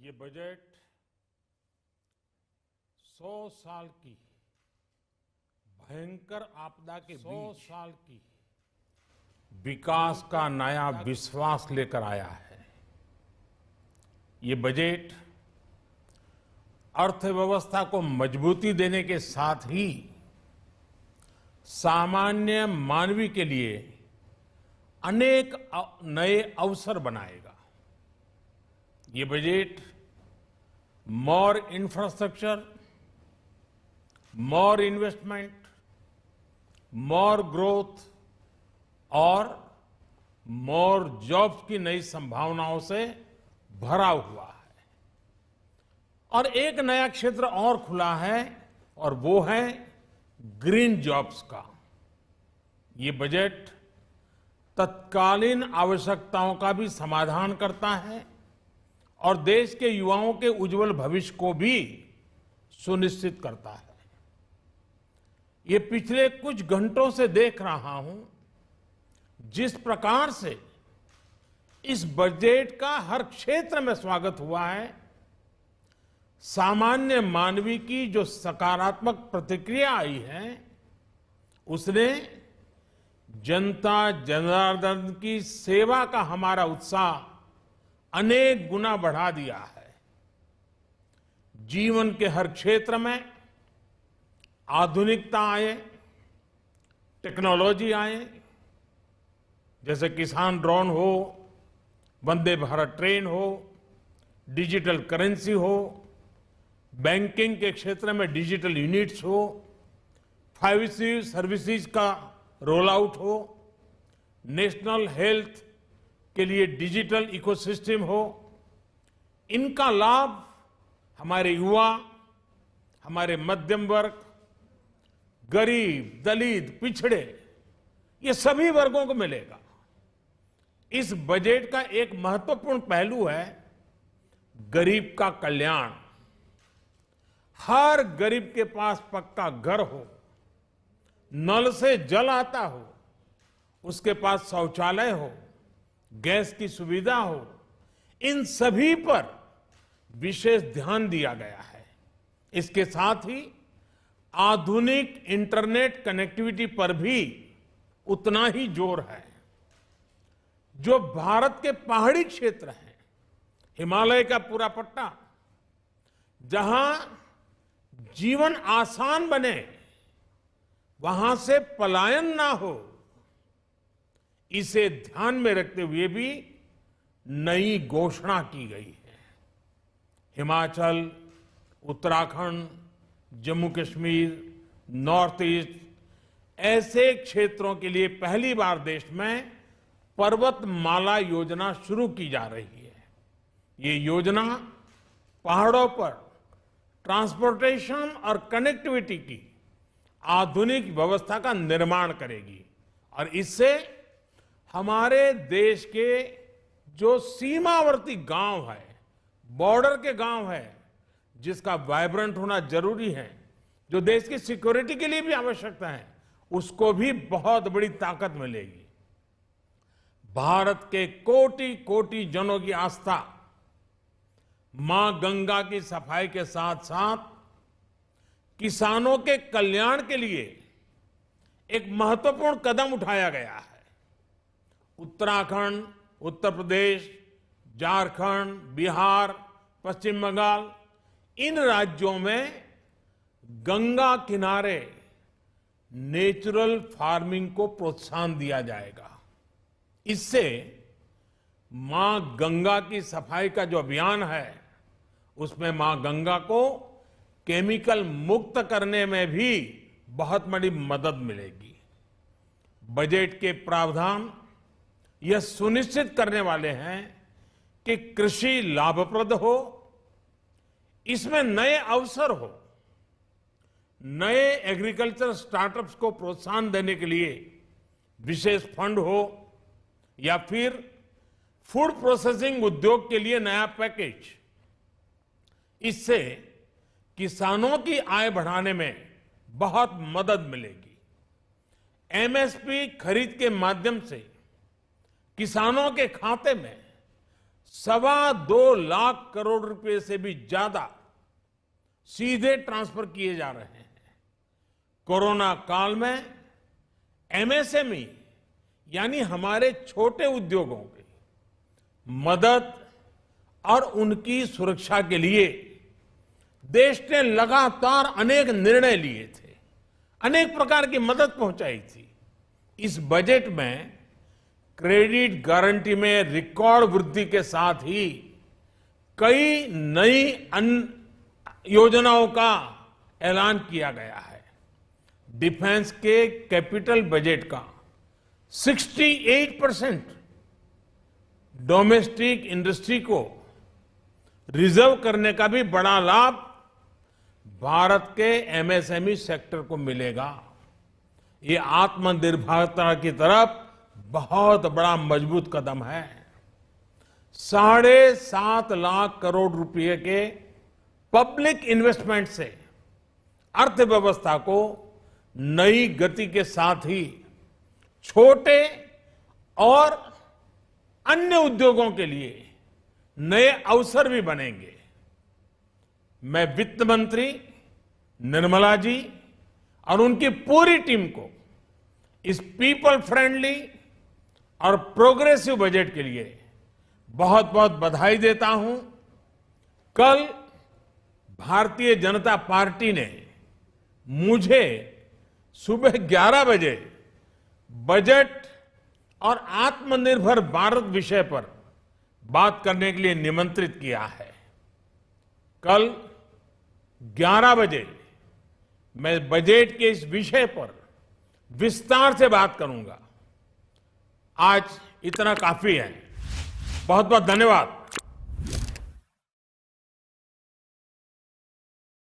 ये बजट 100 साल की भयंकर आपदा के 100 साल की विकास का नया विश्वास लेकर आया है। ये बजट अर्थव्यवस्था को मजबूती देने के साथ ही सामान्य मानवी के लिए अनेक नए अवसर बनाएगा। ये बजट मोर इंफ्रास्ट्रक्चर, मोर इन्वेस्टमेंट, मोर ग्रोथ और मोर जॉब्स की नई संभावनाओं से भरा हुआ है। और एक नया क्षेत्र और खुला है और वो है ग्रीन जॉब्स का। ये बजट तत्कालीन आवश्यकताओं का भी समाधान करता है और देश के युवाओं के उज्जवल भविष्य को भी सुनिश्चित करता है। ये पिछले कुछ घंटों से देख रहा हूं जिस प्रकार से इस बजट का हर क्षेत्र में स्वागत हुआ है। सामान्य मानवी की जो सकारात्मक प्रतिक्रिया आई है उसने जनता जनार्दन की सेवा का हमारा उत्साह अनेक गुना बढ़ा दिया है। जीवन के हर क्षेत्र में आधुनिकता आए, टेक्नोलॉजी आए, जैसे किसान ड्रोन हो, वंदे भारत ट्रेन हो, डिजिटल करेंसी हो, बैंकिंग के क्षेत्र में डिजिटल यूनिट्स हो, 5G सर्विसेज का रोल आउट हो, नेशनल हेल्थ के लिए डिजिटल इकोसिस्टम हो। इनका लाभ हमारे युवा, हमारे मध्यम वर्ग, गरीब, दलित, पिछड़े, ये सभी वर्गों को मिलेगा। इस बजट का एक महत्वपूर्ण पहलू है गरीब का कल्याण। हर गरीब के पास पक्का घर हो, नल से जल आता हो, उसके पास शौचालय हो, गैस की सुविधा हो, इन सभी पर विशेष ध्यान दिया गया है। इसके साथ ही आधुनिक इंटरनेट कनेक्टिविटी पर भी उतना ही जोर है। जो भारत के पहाड़ी क्षेत्र हैं, हिमालय का पूरा पट्टा, जहां जीवन आसान बने, वहां से पलायन ना हो, इसे ध्यान में रखते हुए भी नई घोषणा की गई है। हिमाचल, उत्तराखंड, जम्मू कश्मीर, नॉर्थ ईस्ट ऐसे क्षेत्रों के लिए पहली बार देश में पर्वतमाला योजना शुरू की जा रही है। ये योजना पहाड़ों पर ट्रांसपोर्टेशन और कनेक्टिविटी की आधुनिक व्यवस्था का निर्माण करेगी और इससे हमारे देश के जो सीमावर्ती गांव है, बॉर्डर के गांव है, जिसका वाइब्रेंट होना जरूरी है, जो देश की सिक्योरिटी के लिए भी आवश्यकता है, उसको भी बहुत बड़ी ताकत मिलेगी। भारत के कोटि कोटि जनों की आस्था मां गंगा की सफाई के साथ साथ किसानों के कल्याण के लिए एक महत्वपूर्ण कदम उठाया गया है। उत्तराखंड, उत्तर प्रदेश, झारखंड, बिहार, पश्चिम बंगाल, इन राज्यों में गंगा किनारे नेचुरल फार्मिंग को प्रोत्साहन दिया जाएगा। इससे मां गंगा की सफाई का जो अभियान है, उसमें मां गंगा को केमिकल मुक्त करने में भी बहुत बड़ी मदद मिलेगी। बजट के प्रावधान यह सुनिश्चित करने वाले हैं कि कृषि लाभप्रद हो, इसमें नए अवसर हो, नए एग्रीकल्चर स्टार्टअप्स को प्रोत्साहन देने के लिए विशेष फंड हो या फिर फूड प्रोसेसिंग उद्योग के लिए नया पैकेज। इससे किसानों की आय बढ़ाने में बहुत मदद मिलेगी। एमएसपी खरीद के माध्यम से किसानों के खाते में 2.25 लाख करोड़ रुपए से भी ज्यादा सीधे ट्रांसफर किए जा रहे हैं। कोरोना काल में एमएसएमई यानी हमारे छोटे उद्योगों की मदद और उनकी सुरक्षा के लिए देश ने लगातार अनेक निर्णय लिए थे, अनेक प्रकार की मदद पहुंचाई थी। इस बजट में क्रेडिट गारंटी में रिकॉर्ड वृद्धि के साथ ही कई नई योजनाओं का ऐलान किया गया है। डिफेंस के कैपिटल बजट का 68% डोमेस्टिक इंडस्ट्री को रिजर्व करने का भी बड़ा लाभ भारत के एमएसएमई सेक्टर को मिलेगा। ये आत्मनिर्भरता की तरफ बहुत बड़ा मजबूत कदम है। 7.5 लाख करोड़ रुपए के पब्लिक इन्वेस्टमेंट से अर्थव्यवस्था को नई गति के साथ ही छोटे और अन्य उद्योगों के लिए नए अवसर भी बनेंगे। मैं वित्त मंत्री निर्मला जी और उनकी पूरी टीम को इस पीपल फ्रेंडली और प्रोग्रेसिव बजट के लिए बहुत बहुत बधाई देता हूं। कल भारतीय जनता पार्टी ने मुझे सुबह 11 बजे बजट और आत्मनिर्भर भारत विषय पर बात करने के लिए निमंत्रित किया है। कल 11 बजे मैं बजट के इस विषय पर विस्तार से बात करूंगा। आज इतना काफी है। बहुत बहुत धन्यवाद।